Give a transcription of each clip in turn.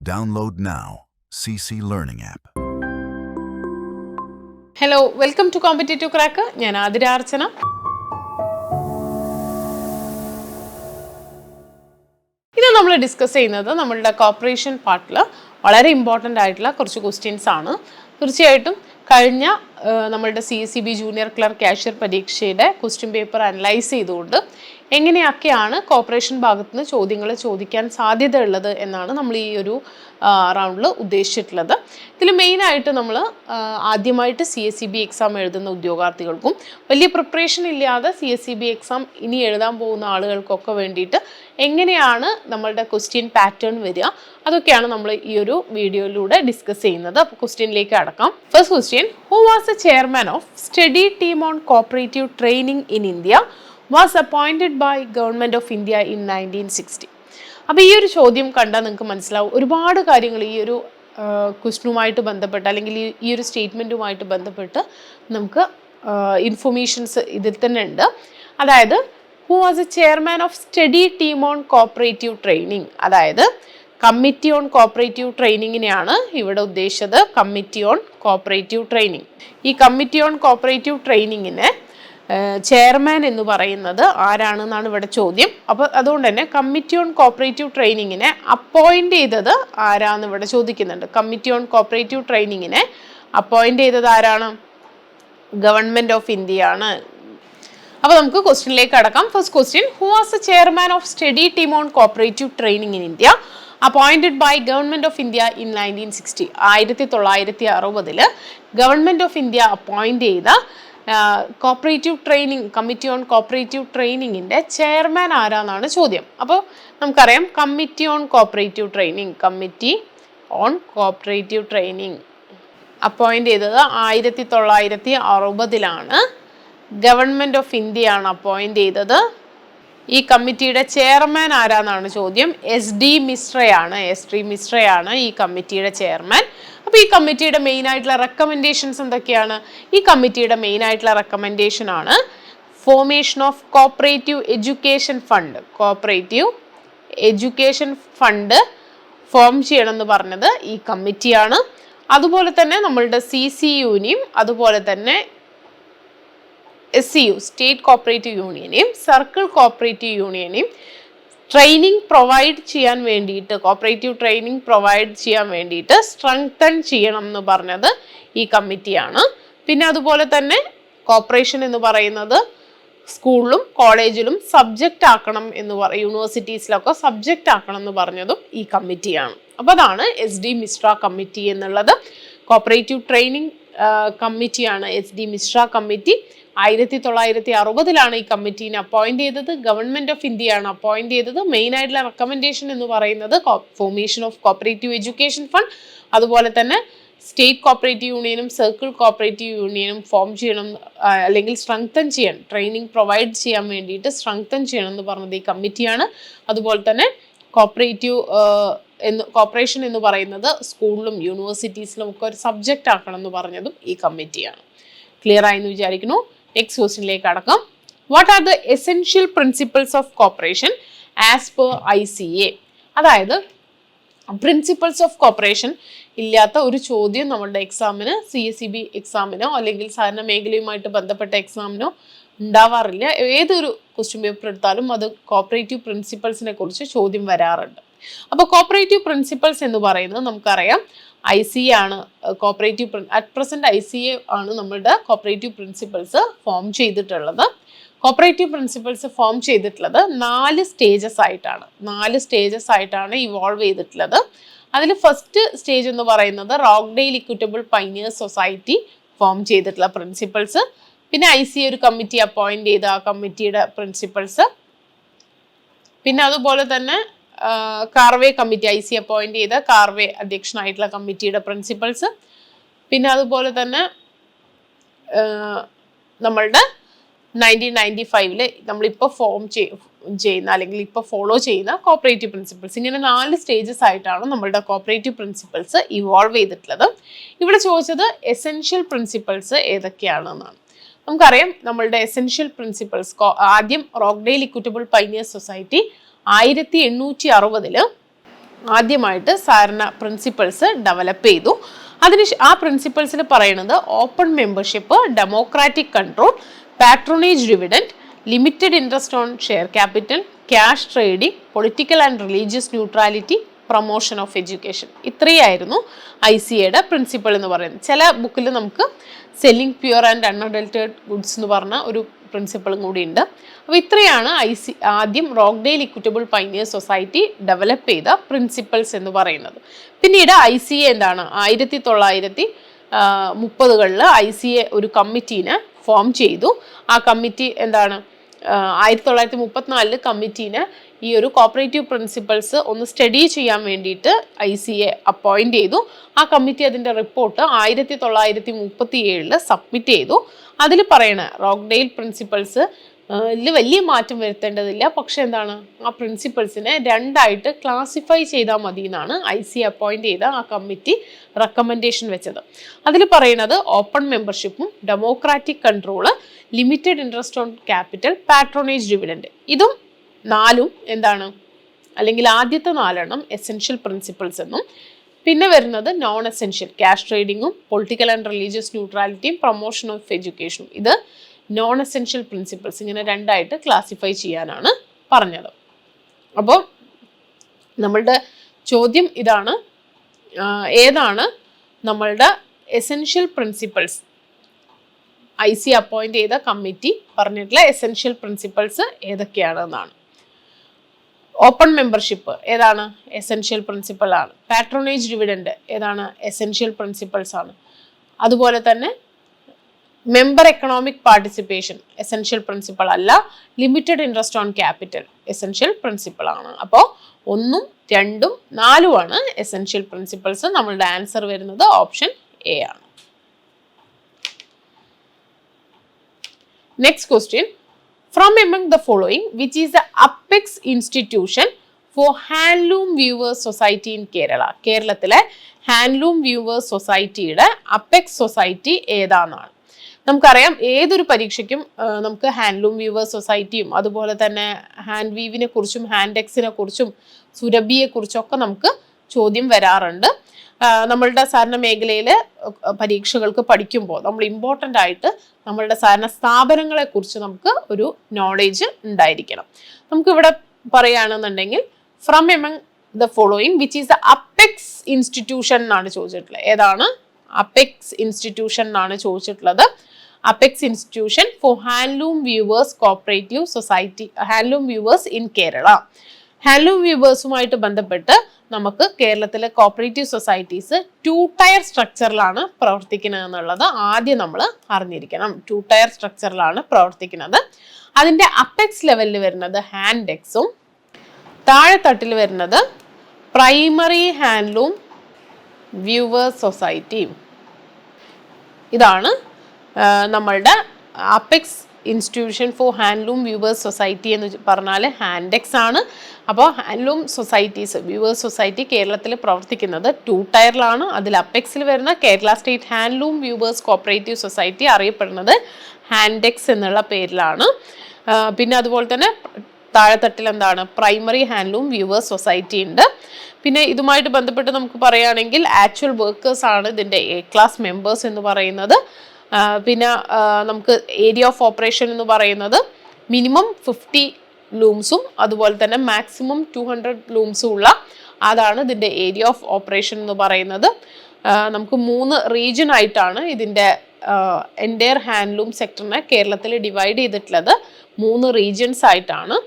Download now. CC Learning app. Hello welcome to competitive crack. ഞാൻ ആതിര അർച്ചന. ഇത് നമ്മൾ discuss ചെയ്യുന്നത് നമ്മളുടെ കോർപ്പറേഷൻ പാർട്ടിൽ വളരെ ഇമ്പോർട്ടൻ്റ് ആയിട്ടുള്ള കുറച്ച് ക്വസ്റ്റ്യൻസ് ആണ്. തീർച്ചയായിട്ടും കഴിഞ്ഞ നമ്മളുടെ CSEB ജൂനിയർ ക്ലർക്ക് കാഷ്യർ പരീക്ഷയുടെ ക്വസ്റ്റ്യൻ പേപ്പർ അനലൈസ് ചെയ്തുകൊണ്ട് എങ്ങനെയൊക്കെയാണ് കോർപ്പറേഷൻ ഭാഗത്ത് നിന്ന് ചോദ്യങ്ങൾ ചോദിക്കാൻ സാധ്യത ഉള്ളത് എന്നാണ് നമ്മൾ ഈ ഒരു റൗണ്ടിൽ ഉദ്ദേശിച്ചിട്ടുള്ളത്. ഇതിൽ മെയിനായിട്ട് നമ്മൾ ആദ്യമായിട്ട് CSEB എക്സാം എഴുതുന്ന ഉദ്യോഗാർത്ഥികൾക്കും വലിയ പ്രിപ്പറേഷൻ ഇല്ലാതെ CSEB എക്സാം ഇനി എഴുതാൻ പോകുന്ന ആളുകൾക്കൊക്കെ വേണ്ടിയിട്ട് എങ്ങനെയാണ് നമ്മളുടെ ക്വസ്റ്റ്യൻ പാറ്റേൺ വരിക, അതൊക്കെയാണ് നമ്മൾ ഈ ഒരു വീഡിയോയിലൂടെ ഡിസ്കസ് ചെയ്യുന്നത്. അപ്പോൾ ക്വസ്റ്റ്യനിലേക്ക് അടക്കാം. First question, who was the chairman of study team on cooperative training in India was appointed by government of India in 1960? അപ്പോൾ ഈ ഒരു ചോദ്യം കണ്ടാൽ നിങ്ങൾക്ക് മനസ്സിലാവും ഒരുപാട് കാര്യങ്ങൾ ഈ ഒരു ക്വസ്റ്റ്യനുമായിട്ട് ബന്ധപ്പെട്ട് അല്ലെങ്കിൽ ഈ ഒരു സ്റ്റേറ്റ്മെൻറ്റുമായിട്ട് ബന്ധപ്പെട്ട് നമുക്ക് ഇൻഫർമേഷൻസ് ഇതിൽ തന്നെ ഉണ്ട്. അതായത് who was A chairman of study team on cooperative training, അതായത് കമ്മിറ്റി ഓൺ കോപ്പറേറ്റീവ് ട്രെയിനിങ്ങിനെയാണ് ഇവിടെ ഉദ്ദേശിച്ചത്. Committee on cooperative training. ഈ കമ്മിറ്റി ഓൺ കോപ്പറേറ്റീവ് ട്രെയിനിങ്ങിന് ചെയർമാൻ എന്ന് പറയുന്നത് ആരാണെന്നാണ് ഇവിടെ ചോദ്യം. അപ്പോൾ അതുകൊണ്ട് തന്നെ കമ്മിറ്റി ഓൺ കോപ്പറേറ്റീവ് ട്രെയിനിങ്ങിനെ അപ്പോയിന്റ് ചെയ്തത് ആരാന്ന് ഇവിടെ ചോദിക്കുന്നുണ്ട്. കമ്മിറ്റി ഓൺ കോപ്പറേറ്റീവ് ട്രെയിനിങ്ങിനെ അപ്പോയിന്റ് ചെയ്തത് ആരാണ്? ഗവൺമെൻറ് ഓഫ് ഇന്ത്യ ആണ്. അപ്പോൾ നമുക്ക് ക്വസ്റ്റ്യനിലേക്ക് അടക്കാം. First question, who was the chairman of study team on cooperative training in India appointed by government of India in 1960? 1960 government of India appoint ചെയ്ത cooperative training, committee on cooperative ട്രെയിനിങ്ങിൻ്റെ chairman ആരാന്നാണ് ചോദ്യം. അപ്പോൾ നമുക്കറിയാം committee on cooperative training, committee on cooperative training appoint ചെയ്തത് 1960 government of ഇന്ത്യയാണ് appoint ചെയ്തത്. ഈ കമ്മിറ്റിയുടെ ചെയർമാൻ ആരാന്നാണ് ചോദ്യം. SD മിശ്രയാണ് ഈ കമ്മിറ്റിയുടെ ചെയർമാൻ. അപ്പോൾ ഈ കമ്മിറ്റിയുടെ മെയിൻ ആയിട്ടുള്ള റെക്കമെൻഡേഷൻസ് എന്തൊക്കെയാണ്? ഈ കമ്മിറ്റിയുടെ മെയിൻ ആയിട്ടുള്ള റെക്കമെൻഡേഷൻ ആണ് formation of cooperative education fund. Cooperative education fund form ചെയ്യണമെന്ന് പറഞ്ഞത് ഈ കമ്മിറ്റിയാണ്. അതുപോലെ തന്നെ നമ്മളുടെ CCUനെയും അതുപോലെ തന്നെ SCU സ്റ്റേറ്റ് കോപ്പറേറ്റീവ് യൂണിയനെയും സർക്കിൾ കോപ്പറേറ്റീവ് യൂണിയനെയും ട്രെയിനിങ് പ്രൊവൈഡ് ചെയ്യാൻ വേണ്ടിയിട്ട്, കോപ്പറേറ്റീവ് ട്രെയിനിങ് പ്രൊവൈഡ് ചെയ്യാൻ വേണ്ടിയിട്ട് സ്ട്രെങ്തൻ ചെയ്യണം എന്ന് പറഞ്ഞത് ഈ കമ്മിറ്റിയാണ്. പിന്നെ അതുപോലെ തന്നെ കോപ്പറേഷൻ എന്ന് പറയുന്നത് സ്കൂളിലും കോളേജിലും സബ്ജക്റ്റ് ആക്കണം എന്ന് യൂണിവേഴ്സിറ്റീസിലൊക്കെ സബ്ജക്റ്റ് ആക്കണം എന്ന് പറഞ്ഞതും ഈ കമ്മിറ്റിയാണ്. അപ്പോൾ അതാണ് SD മിശ്ര കമ്മിറ്റി എന്നുള്ളത്. കോപ്പറേറ്റീവ് ട്രെയിനിങ് കമ്മിറ്റിയാണ് SD മിശ്ര കമ്മിറ്റി. 1960 ഈ കമ്മിറ്റീനെ അപ്പോയിന്റ് ചെയ്തത്. ഗവൺമെൻറ് ഓഫ് ഇന്ത്യയാണ് അപ്പോയിന്റ് ചെയ്തത്. മെയിൻ ആയിട്ടുള്ള റെക്കമെൻഡേഷൻ എന്ന് പറയുന്നത് formation of cooperative education fund, അതുപോലെ തന്നെ സ്റ്റേറ്റ് കോപ്പറേറ്റീവ് യൂണിയനും സർക്കിൾ കോപ്പറേറ്റീവ് യൂണിയനും ഫോം ചെയ്യണം അല്ലെങ്കിൽ സ്ട്രെങ്തൻ ചെയ്യണം, ട്രെയിനിങ് പ്രൊവൈഡ് ചെയ്യാൻ വേണ്ടിയിട്ട് സ്ട്രെങ്തൻ ചെയ്യണം എന്ന് പറഞ്ഞത് ഈ കമ്മിറ്റിയാണ്. അതുപോലെ തന്നെ കോപ്പറേഷൻ എന്ന് പറയുന്നത് സ്കൂളിലും യൂണിവേഴ്സിറ്റീസിലും ഒക്കെ ഒരു സബ്ജക്റ്റ് ആക്കണം എന്ന് പറഞ്ഞതും ഈ കമ്മിറ്റിയാണ്. ക്ലിയർ ആയി എന്ന് വിചാരിക്കുന്നു. നെക്സ്റ്റ് ക്വസ്റ്റ്യനിലേക്ക് അടക്കാം. What are the essential principles of cooperation as per ICA? അതായത് പ്രിൻസിപ്പിൾസ് ഓഫ് കോപ്പറേഷൻ ഇല്ലാത്ത ഒരു ചോദ്യം നമ്മളുടെ എക്സാമിന്, CSEB എക്സാമിനോ അല്ലെങ്കിൽ സഹകരണ മേഖലയുമായിട്ട് ബന്ധപ്പെട്ട എക്സാമിനോ ഉണ്ടാവാറില്ല. ഏതൊരു ക്വസ്റ്റ്യൻ പേപ്പർ എടുത്താലും അത് കോപ്പറേറ്റീവ് പ്രിൻസിപ്പിൾസിനെ കുറിച്ച് ചോദ്യം വരാറുണ്ട്. അപ്പോൾ കോപ്പറേറ്റീവ് പ്രിൻസിപ്പിൾസ് എന്ന് പറയുന്നത് നമുക്കറിയാം ICA ആണ്. കോപ്പറേറ്റീവ് അറ്റ് പ്രസന്റ് ICA ആണ് നമ്മളുടെ കോപ്പറേറ്റീവ് പ്രിൻസിപ്പിൾസ് ഫോം ചെയ്തിട്ടുള്ളത്. കോപ്പറേറ്റീവ് പ്രിൻസിപ്പിൾസ് ഫോം ചെയ്തിട്ടുള്ളത് 4 സ്റ്റേജസ് ആയിട്ടാണ് ഇവോൾവ് ചെയ്തിട്ടുള്ളത്. അതിൽ ഫസ്റ്റ് സ്റ്റേജ് എന്ന് പറയുന്നത് Rochdale equitable pioneers society form ചെയ്തിട്ടുള്ള പ്രിൻസിപ്പിൾസ്. പിന്നെ ICA ഒരു കമ്മിറ്റി അപ്പോയിന്റ് ചെയ്ത ആ കമ്മിറ്റിയുടെ പ്രിൻസിപ്പിൾസ്. പിന്നെ അതുപോലെ തന്നെ കാർവേ കമ്മിറ്റി, ICA അപ്പോയിന്റ് ചെയ്ത കാർവേ അധ്യക്ഷനായിട്ടുള്ള കമ്മിറ്റിയുടെ പ്രിൻസിപ്പിൾസ്. പിന്നെ അതുപോലെ തന്നെ നമ്മളുടെ 1995 നമ്മളിപ്പോൾ ഫോം ചെയ്യുന്ന അല്ലെങ്കിൽ ഇപ്പോൾ ഫോളോ ചെയ്യുന്ന കോപ്പറേറ്റീവ് പ്രിൻസിപ്പിൾസ്. ഇങ്ങനെ 4 സ്റ്റേജസ് ആയിട്ടാണ് നമ്മളുടെ കോപ്പറേറ്റീവ് പ്രിൻസിപ്പിൾസ് ഇവോൾവ് ചെയ്തിട്ടുള്ളത്. ഇവിടെ ചോദിച്ചത് എസെൻഷ്യൽ പ്രിൻസിപ്പിൾസ് ഏതൊക്കെയാണെന്നാണ്. നമുക്കറിയാം നമ്മളുടെ എസെൻഷ്യൽ പ്രിൻസിപ്പിൾസ് ആദ്യം റോക്ക്ഡെയിൽ ഇക്വിറ്റബിൾ പൈനിയേഴ്സ് സൊസൈറ്റി 1860 ആദ്യമായിട്ട് സാരണ പ്രിൻസിപ്പിൾസ് ഡെവലപ്പ് ചെയ്തു. ആ പ്രിൻസിപ്പിൾസിൽ പറയുന്നത് open membership, democratic control, patronage dividend, limited interest on share capital, cash trading, political and religious neutrality, promotion of education. ഇത്രയായിരുന്നു ICAയുടെ പ്രിൻസിപ്പിൾ എന്ന് പറയുന്നത്. ചില ബുക്കിൽ നമുക്ക് selling pure and unadulterated goods എന്ന് പറഞ്ഞ ഒരു പ്രിൻസിപ്പിളും കൂടി ഉണ്ട്. അപ്പോൾ ഇത്രയാണ് ആദ്യം Rochdale equitable pioneer society develop ചെയ്ത പ്രിൻസിപ്പിൾസ് എന്ന് പറയുന്നത്. പിന്നീട് ICA എന്താണ് 1930കളിൽ ICA ഒരു കമ്മിറ്റീനെ ഫോം ചെയ്തു. ആ കമ്മിറ്റി എന്താണ് 1934 കമ്മിറ്റീനെ ഈ ഒരു കോപ്പറേറ്റീവ് പ്രിൻസിപ്പിൾസ് ഒന്ന് സ്റ്റഡി ചെയ്യാൻ വേണ്ടിയിട്ട് ICA അപ്പോയിന്റ് ചെയ്തു. ആ കമ്മിറ്റി അതിൻ്റെ റിപ്പോർട്ട് 1937 സബ്മിറ്റ് ചെയ്തു. അതിൽ പറയണ റോക്ക്ഡെയിൽ പ്രിൻസിപ്പിൾസ് വലിയ മാറ്റം വരുത്തേണ്ടതില്ല, പക്ഷെ എന്താണ് ആ പ്രിൻസിപ്പിൾസിനെ രണ്ടായിട്ട് ക്ലാസിഫൈ ചെയ്താൽ മതി എന്നാണ് ICA അപ്പോയിന്റ് ചെയ്ത ആ കമ്മിറ്റി റെക്കമെൻഡേഷൻ വെച്ചത്. അതിൽ പറയുന്നത് ഓപ്പൺ മെമ്പർഷിപ്പും, democratic control, limited interest on capital, patronage dividend, ഇതും 4 എന്താണ്, അല്ലെങ്കിൽ ആദ്യത്തെ 4 എസെൻഷ്യൽ പ്രിൻസിപ്പിൾസ് എന്നും, പിന്നെ വരുന്നത് നോൺ എസെൻഷ്യൽ ക്യാഷ് ട്രേഡിങ്ങും, പൊളിറ്റിക്കൽ ആൻഡ് റിലീജിയസ് ന്യൂട്രാലിറ്റിയും, പ്രൊമോഷൻ ഓഫ് എഡ്യൂക്കേഷനും, ഇത് നോൺ എസെൻഷ്യൽ പ്രിൻസിപ്പിൾസ്. ഇങ്ങനെ രണ്ടായിട്ട് ക്ലാസിഫൈ ചെയ്യാനാണ് പറഞ്ഞത്. അപ്പോൾ നമ്മളുടെ ചോദ്യം ഇതാണ്, ഏതാണ് നമ്മളുടെ എസെൻഷ്യൽ പ്രിൻസിപ്പിൾസ്? ICA അപ്പോയിന്റ് ചെയ്ത കമ്മിറ്റി പറഞ്ഞിട്ടുള്ള എസെൻഷ്യൽ പ്രിൻസിപ്പിൾസ് ഏതൊക്കെയാണെന്നാണ്. ഓപ്പൺ മെമ്പർഷിപ്പ് ഏതാണ്? എസെൻഷ്യൽ പ്രിൻസിപ്പിൾ ആണ്. പാട്രോണേജ് ഡിവിഡൻഡ് ഏതാണ്? എസെൻഷ്യൽ പ്രിൻസിപ്പിൾസ് ആണ്. അതുപോലെ തന്നെ member economic participation essential principle അല്ല. Limited interest on capital essential principle ആണ്. അപ്പോൾ 1, 2, 4 എസെൻഷ്യൽ പ്രിൻസിപ്പിൾസ്. നമ്മളുടെ ആൻസർ വരുന്നത് ഓപ്ഷൻ A ആണ്. Next question. From among the following, which is the apex institution for handloom viewers society in Kerala? കേരളത്തിലെ handloom viewers സൊസൈറ്റിയുടെ apex society ഏതാണെന്നാണ്. നമുക്കറിയാം ഏതൊരു പരീക്ഷയ്ക്കും നമുക്ക് ഹാൻഡ്ലൂം വ്യൂവേഴ്സ് സൊസൈറ്റിയും അതുപോലെ തന്നെ ഹാൻഡ് വീവിനെ കുറിച്ചും ഹാൻഡെക്സിനെ കുറിച്ചും സുരഭിയെ കുറിച്ചൊക്കെ നമുക്ക് ചോദ്യം വരാറുണ്ട്. നമ്മളുടെ സാധാരണ മേഖലയിൽ പരീക്ഷകൾക്ക് പഠിക്കുമ്പോൾ നമ്മൾ ഇമ്പോർട്ടൻ്റ് ആയിട്ട് നമ്മളുടെ സാധാരണ സ്ഥാപനങ്ങളെ കുറിച്ച് നമുക്ക് ഒരു നോളേജ് ഉണ്ടായിരിക്കണം. നമുക്കിവിടെ പറയുകയാണെന്നുണ്ടെങ്കിൽ from among the following which is the apex institution എന്നാണ് ചോദിച്ചിട്ടുള്ളത്. ഏതാണ്? അപ്പെക്സ് ഇൻസ്റ്റിറ്റ്യൂഷൻ എന്നാണ് ചോദിച്ചിട്ടുള്ളത്. Apex institution for handloom weavers cooperative society, handloom weavers in Kerala. Handloom വ്യൂവേഴ്സുമായിട്ട് ബന്ധപ്പെട്ട് നമുക്ക് കേരളത്തിലെ കോപ്പറേറ്റീവ് സൊസൈറ്റീസ് 2 ടയർ സ്ട്രക്ചറിലാണ് പ്രവർത്തിക്കുന്നത് എന്നുള്ളത് ആദ്യം നമ്മൾ അറിഞ്ഞിരിക്കണം. 2 ടയർ സ്ട്രക്ചറിലാണ് പ്രവർത്തിക്കുന്നത്. അതിൻ്റെ അപ്പെക്സ് ലെവലിൽ വരുന്നത് ഹാൻഡെക്സും താഴെത്തട്ടിൽ വരുന്നത് പ്രൈമറി ഹാൻഡ്ലൂം വ്യൂവേഴ്സ് സൊസൈറ്റിയും. ഇതാണ് നമ്മളുടെ apex institution for handloom viewers society എന്ന് പറഞ്ഞാൽ ഹാൻഡെക്സ് ആണ്. അപ്പോൾ ഹാൻഡ്ലൂം സൊസൈറ്റീസ് വ്യൂവേഴ്സ് സൊസൈറ്റി കേരളത്തിൽ പ്രവർത്തിക്കുന്നത് 2 ടയറിലാണ്. അതിൽ അപ്പെക്സിൽ വരുന്ന Kerala state handloom weavers cooperative society അറിയപ്പെടുന്നത് ഹാൻഡെക്സ് എന്നുള്ള പേരിലാണ്. പിന്നെ അതുപോലെ തന്നെ താഴെത്തട്ടിൽ എന്താണ് പ്രൈമറി ഹാൻഡ്ലൂം വ്യൂവേഴ്സ് സൊസൈറ്റി ഉണ്ട്. പിന്നെ ഇതുമായിട്ട് ബന്ധപ്പെട്ട് നമുക്ക് പറയുകയാണെങ്കിൽ ആക്ച്വൽ വർക്കേഴ്സ് ആണ് ഇതിൻ്റെ A ക്ലാസ് മെമ്പേഴ്സ് എന്ന് പറയുന്നത്. പിന്നെ നമുക്ക് ഏരിയ ഓഫ് ഓപ്പറേഷൻ എന്ന് പറയുന്നത് മിനിമം 50 ലൂംസും അതുപോലെ തന്നെ മാക്സിമം 200 ലൂംസും ഉള്ള അതാണ് ഇതിൻ്റെ ഏരിയ ഓഫ് ഓപ്പറേഷൻ എന്ന് പറയുന്നത്. നമുക്ക് 3 റീജിയൻ ആയിട്ടാണ് ഇതിൻ്റെ എൻറ്റയർ ഹാൻഡ്ലൂം സെക്ടറിനെ കേരളത്തിൽ ഡിവൈഡ് ചെയ്തിട്ടുള്ളത്. 3 റീജിയൻസ് ആയിട്ടാണ്.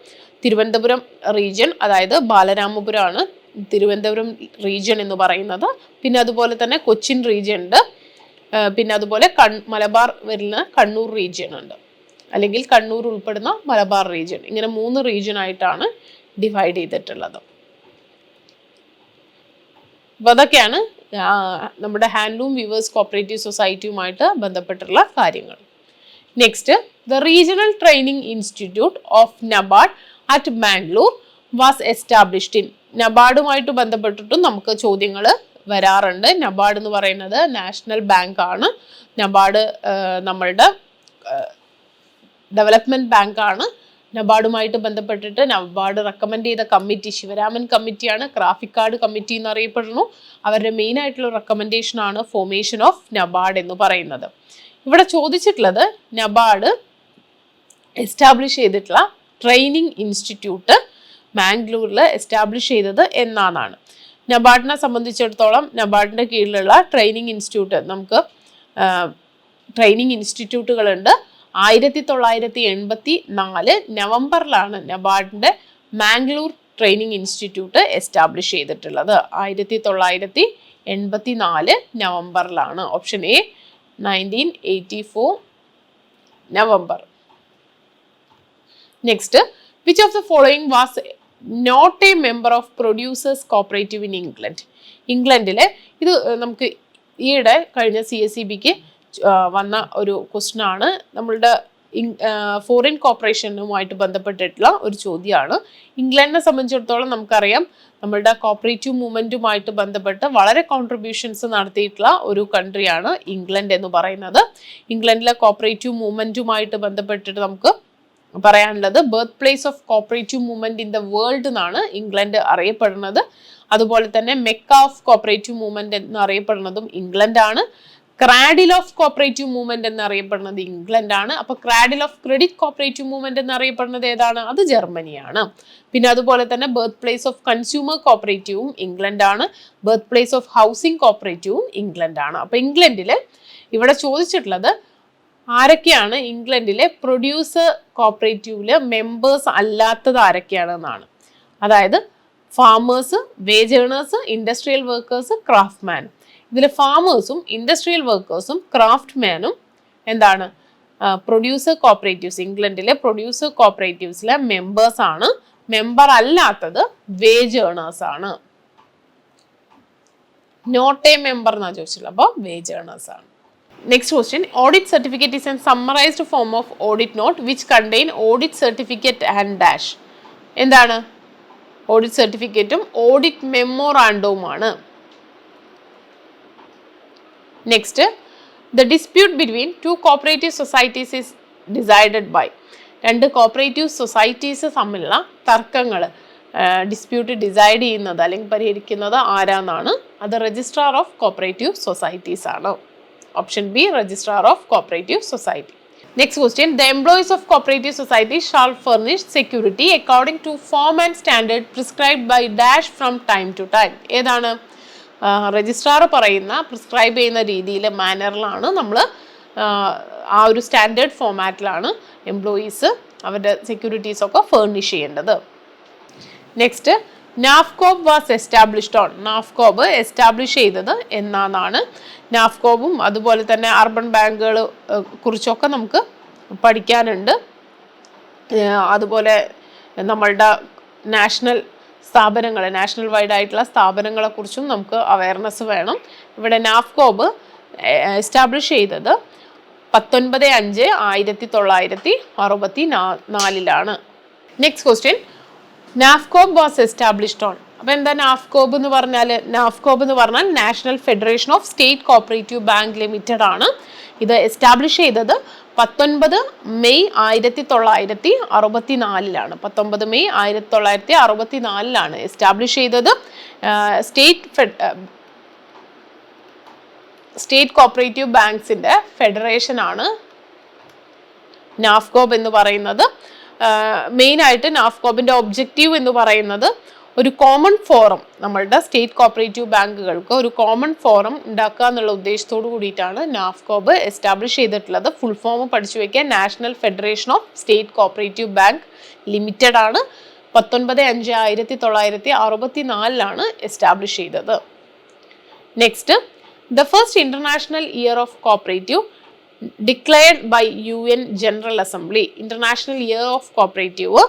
തിരുവനന്തപുരം റീജിയൻ, അതായത് ബാലരാമപുരമാണ് തിരുവനന്തപുരം റീജിയൻ എന്ന് പറയുന്നത്. പിന്നെ അതുപോലെ തന്നെ കൊച്ചിൻ റീജിയൻ ഉണ്ട്. പിന്നെ അതുപോലെ മലബാർ വരുന്ന കണ്ണൂർ റീജിയൻ ഉണ്ട്, അല്ലെങ്കിൽ കണ്ണൂർ ഉൾപ്പെടുന്ന മലബാർ റീജിയൻ. ഇങ്ങനെ 3 റീജിയൻ ആയിട്ടാണ് ഡിവൈഡ് ചെയ്തിട്ടുള്ളത്. അപ്പോൾ അതൊക്കെയാണ് നമ്മുടെ ഹാൻഡ്ലൂം വ്യൂവേഴ്സ് കോപ്പറേറ്റീവ് സൊസൈറ്റിയുമായിട്ട് ബന്ധപ്പെട്ടുള്ള കാര്യങ്ങൾ. Next, the regional training institute of NABARD at Bangalore was established in. നബാർഡുമായിട്ട് ബന്ധപ്പെട്ടിട്ടും നമുക്ക് ചോദ്യങ്ങൾ വരാറുണ്ട്. നബാർഡ് എന്ന് പറയുന്നത് നാഷണൽ ബാങ്ക് ആണ്. നബാർഡ് നമ്മളുടെ ഡെവലപ്മെൻറ്റ് ബാങ്ക് ആണ്. നബാർഡുമായിട്ട് ബന്ധപ്പെട്ടിട്ട് നബാർഡ് റെക്കമെൻഡ് ചെയ്ത കമ്മിറ്റി ശിവരാമൻ കമ്മിറ്റിയാണ്. ഗ്രാഫിക്കാർഡ് കമ്മിറ്റി എന്നറിയപ്പെടുന്നു. അവരുടെ മെയിൻ ആയിട്ടുള്ള റെക്കമെൻഡേഷൻ ആണ് ഫോർമേഷൻ ഓഫ് നബാർഡ് എന്ന് പറയുന്നത്. ഇവിടെ ചോദിച്ചിട്ടുള്ളത് നബാർഡ് എസ്റ്റാബ്ലിഷ് ചെയ്തിട്ടുള്ള ട്രെയിനിങ് ഇൻസ്റ്റിറ്റ്യൂട്ട് മാംഗ്ലൂരിൽ എസ്റ്റാബ്ലിഷ് ചെയ്തത് എന്നാണ്. നബാർഡിനെ സംബന്ധിച്ചിടത്തോളം നബാർഡിൻ്റെ കീഴിലുള്ള ട്രെയിനിങ് ഇൻസ്റ്റിറ്റ്യൂട്ട് നമുക്ക് ട്രെയിനിങ് ഇൻസ്റ്റിറ്റ്യൂട്ടുകളുണ്ട്. 1984 നവംബറിലാണ് നബാർഡിൻ്റെ മാംഗ്ലൂർ ട്രെയിനിങ് ഇൻസ്റ്റിറ്റ്യൂട്ട് എസ്റ്റാബ്ലിഷ് ചെയ്തിട്ടുള്ളത്. 1984 നവംബറിലാണ്. Option A 1984 November. Next, which of the following was not a member of producers cooperative in England? ഇംഗ്ലണ്ടിലെ ഇത് നമുക്ക് ഈയിടെ കഴിഞ്ഞ CSEBക്ക് വന്ന ഒരു ക്വസ്റ്റ്യൻ ആണ്. നമ്മളുടെ ഫോറിൻ കോർപ്പറേഷനുമായിട്ട് ബന്ധപ്പെട്ടിട്ടുള്ള ഒരു ചോദ്യമാണ്. ഇംഗ്ലണ്ടിനെ സംബന്ധിച്ചിടത്തോളം നമുക്കറിയാം നമ്മളുടെ കോപ്പറേറ്റീവ് മൂവ്മെൻറ്റുമായിട്ട് ബന്ധപ്പെട്ട് വളരെ കോൺട്രിബ്യൂഷൻസ് നടത്തിയിട്ടുള്ള ഒരു കൺട്രിയാണ് ഇംഗ്ലണ്ട് എന്ന് പറയുന്നത്. ഇംഗ്ലണ്ടിലെ കോപ്പറേറ്റീവ് മൂവ്മെൻറ്റുമായിട്ട് ബന്ധപ്പെട്ടിട്ട് നമുക്ക് പറയാനുള്ളത് birth place of cooperative movement in the world എന്നാണ് ഇംഗ്ലണ്ട് അറിയപ്പെടുന്നത്. അതുപോലെ തന്നെ മെക്ക ഓഫ് കോപ്പറേറ്റീവ് മൂവ്മെന്റ് എന്ന് അറിയപ്പെടുന്നതും ഇംഗ്ലണ്ട് ആണ്. ക്രാഡിൽ ഓഫ് കോപ്പറേറ്റീവ് മൂവ്മെന്റ് എന്നറിയപ്പെടുന്നത് ഇംഗ്ലണ്ട് ആണ്. അപ്പൊ cradle of credit cooperative movement എന്നറിയപ്പെടുന്നത് ഏതാണ്? അത് ജർമ്മനിയാണ്. പിന്നെ അതുപോലെ തന്നെ ബർത്ത് പ്ലേസ് ഓഫ് കൺസ്യൂമർ കോപ്പറേറ്റീവും ഇംഗ്ലണ്ട് ആണ്. ബർത്ത് പ്ലേസ് ഓഫ് ഹൗസിംഗ് കോപ്പറേറ്റീവും ഇംഗ്ലണ്ട് ആണ്. അപ്പൊ ഇംഗ്ലണ്ടില് ഇവിടെ ചോദിച്ചിട്ടുള്ളത് ആരൊക്കെയാണ് ഇംഗ്ലണ്ടിലെ പ്രൊഡ്യൂസർ കോപ്പറേറ്റീവില് മെമ്പേഴ്സ് അല്ലാത്തത് ആരൊക്കെയാണെന്നാണ്. അതായത് farmers, wage earners, industrial workers, craftsman. ഇതിൽ ഫാമേഴ്സും ഇൻഡസ്ട്രിയൽ വർക്കേഴ്സും ക്രാഫ്റ്റ്മാനും എന്താണ് പ്രൊഡ്യൂസർ കോപ്പറേറ്റീവ്സ്, ഇംഗ്ലണ്ടിലെ പ്രൊഡ്യൂസർ കോപ്പറേറ്റീവ്സിലെ മെമ്പേഴ്സ് ആണ്. മെമ്പർ അല്ലാത്തത് വേജ് ഏണേഴ്സ് ആണ്. നോട്ട് എ മെമ്പർ എന്നാ ചോദിച്ചിട്ടുള്ളത്. അപ്പോൾ വേജ് ഏണേഴ്സ് ആണ്. Next question, audit certificate is a summarized form of audit note which contain audit certificate and dash. എന്താണ് ഓഡിറ്റ് സർട്ടിഫിക്കറ്റും ഓഡിറ്റ് മെമ്മോറാണ്ടവുമാണ്. Next, the dispute between two cooperative societies is decided by. രണ്ട് cooperative societies തമ്മിലുള്ള തർക്കങ്ങൾ dispute decide ചെയ്യുന്നത് അല്ലെങ്കിൽ പരിഹരിക്കുന്നത് ആരാന്നാണ്? അത് രജിസ്ട്രാർ ഓഫ് കോപ്പറേറ്റീവ് സൊസൈറ്റീസ് ആണ്. Option B, Registrar of Cooperative Society. Next question, the employees of cooperative society shall furnish security according to form and standard prescribed by dash from time to time. ഏതാണ് registrar പറയുന്ന prescribe ചെയ്യുന്ന രീതിയിൽ മാനറിലാണ് നമ്മൾ ആ ഒരു standard ഫോമാറ്റിലാണ് employees അവരുടെ സെക്യൂരിറ്റീസ് ഒക്കെ ഫർണിഷ് ചെയ്യേണ്ടത്. Next, NAFCOB was established on. NAFCOB establish ചെയ്തത് എന്നാണ്. നാഫ്കോബും അതുപോലെ തന്നെ അർബൻ ബാങ്കുകൾ കുറിച്ചൊക്കെ നമുക്ക് പഠിക്കാനുണ്ട്. അതുപോലെ നമ്മളുടെ നാഷണൽ സ്ഥാപനങ്ങൾ, നാഷണൽ വൈഡ് ആയിട്ടുള്ള സ്ഥാപനങ്ങളെ കുറിച്ചും നമുക്ക് അവയർനെസ് വേണം. ഇവിടെ നാഫ്കോബ് എസ്റ്റാബ്ലിഷ് ചെയ്തത് 19/5/1964. Next question, NAFCOB was established on. അപ്പോൾ എന്താ നാഫ്കോബ് എന്ന് പറഞ്ഞാൽ? നാഫ്കോബ് എന്ന് പറഞ്ഞാൽ national federation of state cooperative bank limited ആണ്. ഇത് എസ്റ്റാബ്ലിഷ് ചെയ്തത് 19 മെയ് 1964. 19 മെയ് 1964 എസ്റ്റാബ്ലിഷ് ചെയ്തത്. സ്റ്റേറ്റ് കോപ്പറേറ്റീവ് ബാങ്ക്സിന്റെ ഫെഡറേഷൻ ആണ് നാഫ്കോബ് എന്ന് പറയുന്നത്. മെയിനായിട്ട് നാഫ്കോബിന്റെ ഒബ്ജക്റ്റീവ് എന്ന് പറയുന്നത് ഒരു കോമൺ ഫോറം, നമ്മളുടെ സ്റ്റേറ്റ് കോപ്പറേറ്റീവ് ബാങ്കുകൾക്ക് ഒരു കോമൺ ഫോറം ഉണ്ടാക്കുക എന്നുള്ള ഉദ്ദേശത്തോടു കൂടിയിട്ടാണ് നാഫ്കോബ് എസ്റ്റാബ്ലിഷ് ചെയ്തിട്ടുള്ളത്. ഫുൾ ഫോം പഠിച്ചു വയ്ക്കുക, national federation of state cooperative bank limited ആണ്. 19/5/1964 എസ്റ്റാബ്ലിഷ് ചെയ്തത്. Next, the first international year of cooperative declared by UN general assembly. International year of cooperative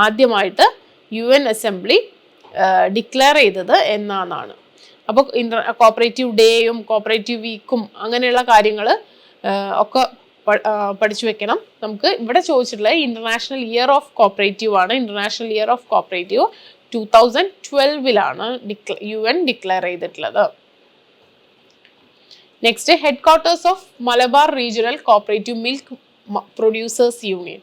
ആദ്യമായിട്ട് UN അസംബ്ലി ഡിക്ലെയർ ചെയ്തത് എന്നാണ്. അപ്പോൾ cooperative ഡേയും cooperative വീക്കും അങ്ങനെയുള്ള കാര്യങ്ങൾ ഒക്കെ പഠിച്ചു വെക്കണം. നമുക്ക് ഇവിടെ ചോദിച്ചിട്ടുള്ളത് ഇന്റർനാഷണൽ ഇയർ ഓഫ് കോപ്പറേറ്റീവ് ആണ്. International year of cooperative 2012 UN declare ചെയ്തിട്ടുള്ളത്. Next, headquarters of Malabar regional cooperative milk producers union.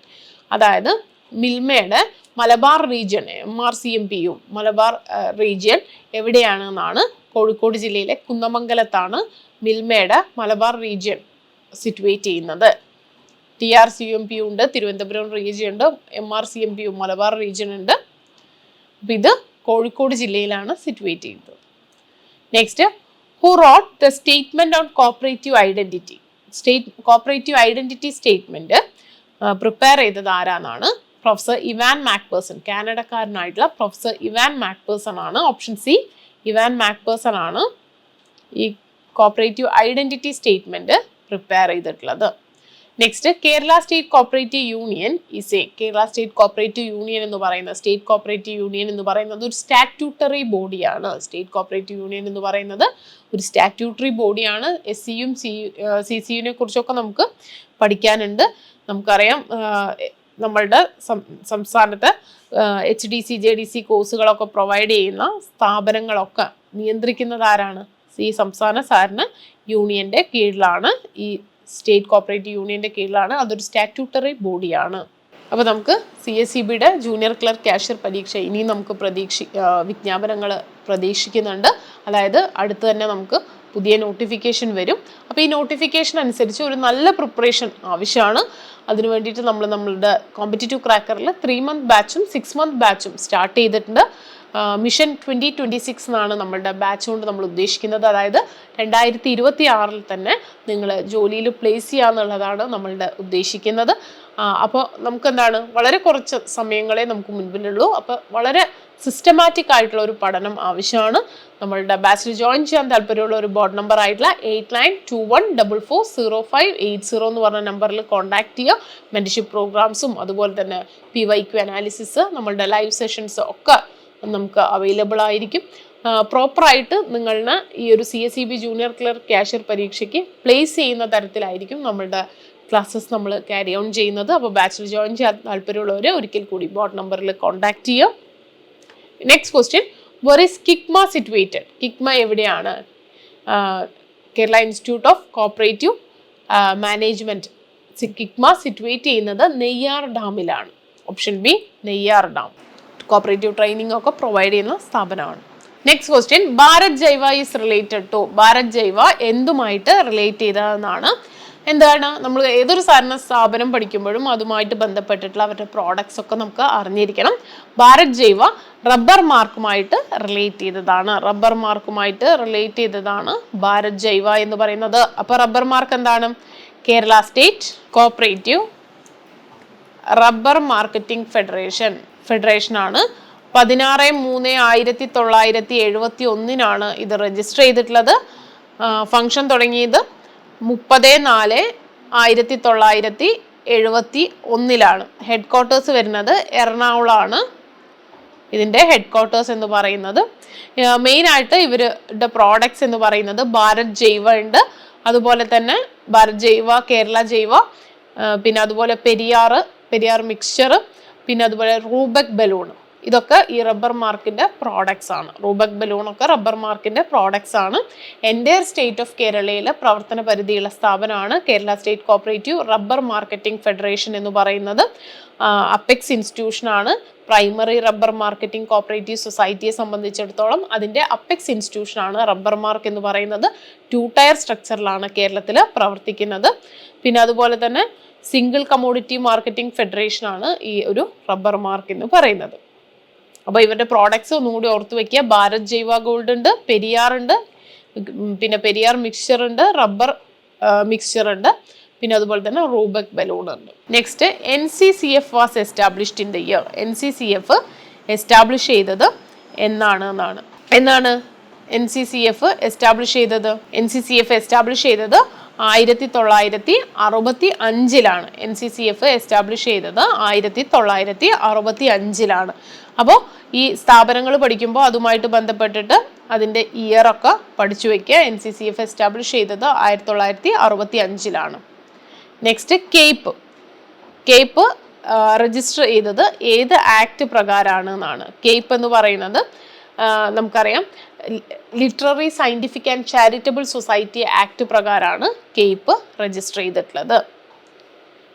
അതായത് മിൽമയുടെ Malabar region MRCMPU Malabar region എവിടെയാണെന്നാണ്? കോഴിക്കോട് ജില്ലയിലെ കുന്നമംഗലത്താണ് മിൽമയുടെ മലബാർ റീജിയൻ സിറ്റുവേറ്റ് ചെയ്യുന്നത്. TRCMPU ഉണ്ട്, തിരുവനന്തപുരം റീജിയൻ ഉണ്ട്, MRCMPU മലബാർ റീജിയൻ ഉണ്ട്. അപ്പം ഇത് കോഴിക്കോട് ജില്ലയിലാണ് സിറ്റുവേറ്റ് ചെയ്യുന്നത്. Next, who wrote the statement on cooperative identity? Cooperative identity statement prepare ചെയ്തത് ആരാന്നാണ്? Professor Ivan Macpherson. കാനഡക്കാരനായിട്ടുള്ള പ്രൊഫസർ ഇവാൻ മാക്പേഴ്സൺ ആണ്. ഓപ്ഷൻ സി, ഇവാൻ മാക്പേഴ്സൺ ആണ് ഈ കോപ്പറേറ്റീവ് ഐഡന്റിറ്റി സ്റ്റേറ്റ്മെന്റ് പ്രിപ്പയർ ചെയ്തിട്ടുള്ളത്. Next, Kerala state cooperative union Kerala state cooperative union എന്ന് പറയുന്നത് state cooperative union എന്ന് പറയുന്നത് ഒരു സ്റ്റാറ്റ്യൂട്ടറി ബോഡിയാണ്. സ്റ്റേറ്റ് കോപ്പറേറ്റീവ് യൂണിയൻ എന്ന് പറയുന്നത് ഒരു സ്റ്റാറ്റ്യൂട്ടറി ബോഡിയാണ്. SCയും CCയുനെ കുറിച്ചൊക്കെ നമുക്ക് പഠിക്കാനുണ്ട്. നമുക്കറിയാം നമ്മളുടെ സംസ്ഥാനത്ത് HDC JDC കോഴ്സുകളൊക്കെ പ്രൊവൈഡ് ചെയ്യുന്ന സ്ഥാപനങ്ങളൊക്കെ നിയന്ത്രിക്കുന്നത് ആരാണ്? ഈ സംസ്ഥാന സഹകരണ യൂണിയന്റെ കീഴിലാണ്, ഈ സ്റ്റേറ്റ് കോപ്പറേറ്റീവ് യൂണിയന്റെ കീഴിലാണ്. അതൊരു സ്റ്റാറ്റ്യൂട്ടറി ബോഡിയാണ്. അപ്പോൾ നമുക്ക് CSEBയുടെ ജൂനിയർ ക്ലർക്ക് കാഷ്യർ പരീക്ഷ ഇനിയും നമുക്ക് വിജ്ഞാപനങ്ങൾ പ്രതീക്ഷിക്കുന്നുണ്ട്. അതായത് അടുത്ത് തന്നെ നമുക്ക് പുതിയ നോട്ടിഫിക്കേഷൻ വരും. അപ്പോൾ ഈ നോട്ടിഫിക്കേഷൻ അനുസരിച്ച് ഒരു നല്ല പ്രിപ്പറേഷൻ ആവശ്യമാണ്. അതിനു വേണ്ടിയിട്ട് നമ്മളുടെ കോമ്പറ്റീറ്റീവ് ക്രാക്കറിൽ 3 month ബാച്ചും 6 month ബാച്ചും സ്റ്റാർട്ട് ചെയ്തിട്ടുണ്ട്. മിഷൻ 2026 എന്നാണ് നമ്മളുടെ ബാച്ച് കൊണ്ട് നമ്മൾ ഉദ്ദേശിക്കുന്നത്. അതായത് 2026 തന്നെ നിങ്ങൾ ജോലിയിൽ പ്ലേസ് ചെയ്യാന്നുള്ളതാണ് നമ്മളുടെ ഉദ്ദേശിക്കുന്നത്. അപ്പോൾ നമുക്കെന്താണ്, വളരെ കുറച്ച് സമയങ്ങളെ നമുക്ക് മുൻപിലുള്ളൂ. അപ്പോൾ വളരെ സിസ്റ്റമാറ്റിക് ആയിട്ടുള്ള ഒരു പഠനം ആവശ്യമാണ്. നമ്മളുടെ ബാച്ചിൽ ജോയിൻ ചെയ്യാൻ താല്പര്യമുള്ള ഒരു ബോർഡ് നമ്പർ ആയിട്ടുള്ള 8921440580 എന്ന് പറഞ്ഞ നമ്പറിൽ കോൺടാക്ട് ചെയ്യുക. മെന്റർഷിപ്പ് പ്രോഗ്രാംസും അതുപോലെ തന്നെ PYQ അനാലിസിസ്, നമ്മളുടെ ലൈവ് സെഷൻസ് ഒക്കെ നമുക്ക് അവൈലബിൾ ആയിരിക്കും. പ്രോപ്പറായിട്ട് നിങ്ങളിന് ഈ ഒരു CSEB ജൂനിയർ ക്ലർക്ക് കാഷ്യർ പരീക്ഷയ്ക്ക് പ്ലേസ് ചെയ്യുന്ന തരത്തിലായിരിക്കും നമ്മളുടെ ക്ലാസ്സസ് നമ്മൾ ക്യാരി ഓൺ ചെയ്യുന്നത്. അപ്പോൾ ബാച്ചിൽ ജോയിൻ ചെയ്യാൻ താല്പര്യമുള്ളവർ ഒരിക്കൽ കൂടി ബോർഡ് നമ്പറിൽ കോൺടാക്ട് ചെയ്യുക. Next question, where is KICMA situated? KICMA എവിടെയാണ്? Kerala institute of cooperative management. KICMA situate ചെയ്യുന്നത് നെയ്യാർ ഡാമിലാണ്. Option B, Neyyar dam. Cooperative training ഒക്കെ പ്രൊവൈഡ് ചെയ്യുന്ന സ്ഥാപനമാണ്. നെക്സ്റ്റ് ക്വസ്റ്റ്യൻ, ഭാരത് ജൈവ ഈസ് റിലേറ്റഡ് ടു? ഭാരത് ജൈവ എന്തുമായിട്ട് റിലേറ്റ് ചെയ്തതെന്നാണ്? എന്താണ്, നമ്മൾ ഏതൊരു സഹകരണ സ്ഥാപനം പഠിക്കുമ്പോഴും അതുമായിട്ട് ബന്ധപ്പെട്ടിട്ടുള്ള അവരുടെ പ്രോഡക്ട്സ് ഒക്കെ നമുക്ക് അറിഞ്ഞിരിക്കണം. ഭാരത് ജൈവ റബ്ബർ മാർക്കുമായിട്ട് റിലേറ്റ് ചെയ്തതാണ്. റബ്ബർ മാർക്കുമായിട്ട് റിലേറ്റ് ചെയ്തതാണ് ഭാരത് ജൈവ എന്ന് പറയുന്നത്. അപ്പോൾ റബ്ബർ മാർക്ക് എന്താണ്? Kerala state cooperative rubber marketing ഫെഡറേഷനാണ്. 16/3/1971 ഇത് രജിസ്റ്റർ ചെയ്തിട്ടുള്ളത്. ഫംഗ്ഷൻ തുടങ്ങിയത് 30/4/1971. ഹെഡ് ക്വാർട്ടേഴ്സ് വരുന്നത് എറണാകുളമാണ്. ഇതിൻ്റെ ഹെഡ് ക്വാർട്ടേഴ്സ് എന്ന് പറയുന്നത്. മെയിനായിട്ട് ഇവരുടെ പ്രോഡക്ട്സ് എന്ന് പറയുന്നത് ഭാരത് ജൈവ ഉണ്ട്, അതുപോലെ തന്നെ ഭാരത് ജൈവ, കേരള ജൈവ, പിന്നെ അതുപോലെ പെരിയാർ മിക്സ്ചർ, പിന്നെ അതുപോലെ റൂബക് ബലൂൺ. ഇതൊക്കെ ഈ റബ്ബർ മാർക്കിന്റെ പ്രോഡക്ട്സ് ആണ്. റൂബക് ബലൂണൊക്കെ റബ്ബർ മാർക്കിന്റെ പ്രോഡക്ട്സ് ആണ്. എൻ്റയർ സ്റ്റേറ്റ് ഓഫ് കേരളയിലെ പ്രവർത്തന പരിധിയുള്ള സ്ഥാപനമാണ് Kerala state cooperative rubber marketing federation എന്ന് പറയുന്നത്. അപ്പെക്സ് ഇൻസ്റ്റിറ്റ്യൂഷനാണ്. പ്രൈമറി റബ്ബർ മാർക്കറ്റിംഗ് കോപ്പറേറ്റീവ് സൊസൈറ്റിയെ സംബന്ധിച്ചിടത്തോളം അതിൻ്റെ അപ്പെക്സ് ഇൻസ്റ്റിറ്റ്യൂഷനാണ് റബ്ബർ മാർക്ക് എന്ന് പറയുന്നത്. 2 ടയർ സ്ട്രക്ചറിലാണ് കേരളത്തിൽ പ്രവർത്തിക്കുന്നത്. പിന്നെ അതുപോലെ തന്നെ സിംഗിൾ കമ്മോഡിറ്റി മാർക്കറ്റിംഗ് ഫെഡറേഷനാണ് ഈ ഒരു റബ്ബർ മാർക്ക് എന്ന് പറയുന്നത്. അപ്പോൾ ഇവരുടെ പ്രോഡക്ട്സ് ഒന്നുകൂടി ഓർത്ത് വെക്കുക. ഭാരത് ജൈവ ഗോൾഡ് ഉണ്ട്, പെരിയാർ ഉണ്ട്, പിന്നെ പെരിയാർ മിക്സ്ചർ ഉണ്ട്, റബ്ബർ മിക്സ്ചർ ഉണ്ട്, പിന്നെ അതുപോലെ തന്നെ റൂബക് ബലൂൺ ഉണ്ട്. Next, NCCF was established in the year. NCCF establish ചെയ്തത് എന്നാണ് NCCF എസ്റ്റാബ്ലിഷ് ചെയ്തത്? NCCF എസ്റ്റാബ്ലിഷ് ചെയ്തത് 1965 NCCF എസ്റ്റാബ്ലിഷ് ചെയ്തത് 1965. അപ്പോൾ ഈ സ്ഥാപനങ്ങൾ പഠിക്കുമ്പോൾ അതുമായിട്ട് ബന്ധപ്പെട്ടിട്ട് അതിൻ്റെ ഇയറൊക്കെ പഠിച്ചു വയ്ക്കുക. NCCF എസ്റ്റാബ്ലിഷ് ചെയ്തത് 1965. നെക്സ്റ്റ്, കേപ്പ് രജിസ്റ്റർ ചെയ്തത് ഏത് ആക്ട് പ്രകാരമാണ് എന്നാണ്? കേപ്പ് എന്ന് പറയുന്നത് നമുക്കറിയാം literary scientific and charitable society act പ്രകാരമാണ് കേപ്പ് രജിസ്റ്റർ ചെയ്തിട്ടുള്ളത്.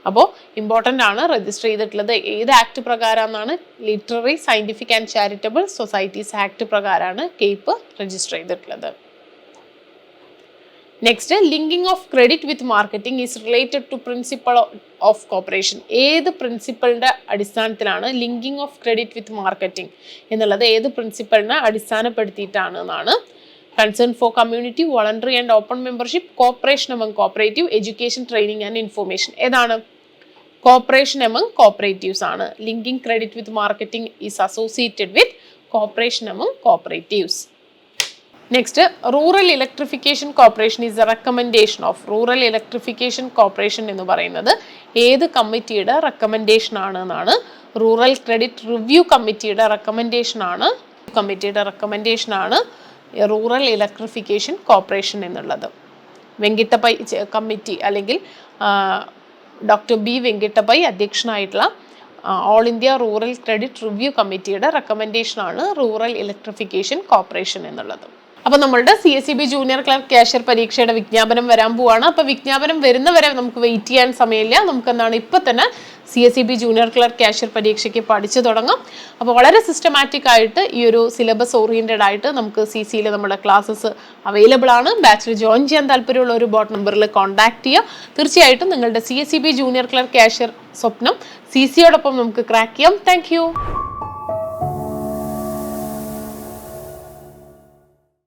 അപ്പോൾ ഇമ്പോർട്ടൻ്റ് ആണ്. രജിസ്റ്റർ ചെയ്തിട്ടുള്ളത് ഏത് ആക്ട് പ്രകാരമാണ്? Literary scientific and charitable societies act പ്രകാരമാണ് കേപ്പ് രജിസ്റ്റർ ചെയ്തിട്ടുള്ളത്. Next, linking of credit with marketing is related to principle of cooperation. ഏത് പ്രിൻസിപ്പളിൻ്റെ അടിസ്ഥാനത്തിലാണ് linking of credit with marketing എന്നുള്ളത്? ഏത് പ്രിൻസിപ്പളിനെ അടിസ്ഥാനപ്പെടുത്തിയിട്ടാണ് എന്നാണ്? Concern for community, voluntary and open membership, cooperation among cooperative, education, training and information. ഏതാണ്? Cooperation among cooperatives ആണ്. Linking credit with marketing is associated with cooperation among cooperatives. Next, rural electrification corporation is a recommendation of. Rural electrification corporation എന്ന് പറയുന്നത് ഏത് കമ്മിറ്റിയുടെ recommendation ആണ് എന്നാണ്? Rural credit review കമ്മിറ്റിയുടെ recommendation ആണ് റൂറൽ ഇലക്ട്രിഫിക്കേഷൻ കോർപ്പറേഷൻ എന്നുള്ളത്. വെങ്കിട്ടപ്പൈ കമ്മിറ്റി അല്ലെങ്കിൽ ഡോക്ടർ ബി വെങ്കിട്ടപ്പൈ അധ്യക്ഷനായിട്ടുള്ള all India rural credit review കമ്മിറ്റിയുടെ റെക്കമെൻഡേഷനാണ് റൂറൽ ഇലക്ട്രിഫിക്കേഷൻ കോർപ്പറേഷൻ എന്നുള്ളത്. അപ്പോൾ നമ്മളുടെ CSEB ജൂനിയർ ക്ലർക്ക് കാഷ്യർ പരീക്ഷയുടെ വിജ്ഞാപനം വരാൻ പോവാണ്. അപ്പോൾ വിജ്ഞാപനം വരുന്നവരെ നമുക്ക് വെയിറ്റ് ചെയ്യാൻ സമയമില്ല. നമുക്ക് എന്താണ് ഇപ്പോൾ തന്നെ CSEB ജൂനിയർ ക്ലർക്ക് കാഷ്യർ പരീക്ഷയ്ക്ക് പഠിച്ചു തുടങ്ങാം. അപ്പോൾ വളരെ സിസ്റ്റമാറ്റിക് ആയിട്ട് ഈ ഒരു സിലബസ് ഓറിയൻറ്റഡ് ആയിട്ട് നമുക്ക് CCയിൽ നമ്മുടെ ക്ലാസ്സസ് അവൈലബിൾ ആണ്. ബാച്ചിൽ ജോയിൻ ചെയ്യാൻ താല്പര്യമുള്ള ഒരു ബോട്ട് നമ്പറിൽ കോൺടാക്ട് ചെയ്യുക. തീർച്ചയായിട്ടും നിങ്ങളുടെ CSEB ജൂനിയർ ക്ലർക്ക് കാഷ്യർ സ്വപ്നം CCയോടൊപ്പം നമുക്ക് ക്രാക്ക് ചെയ്യാം. താങ്ക്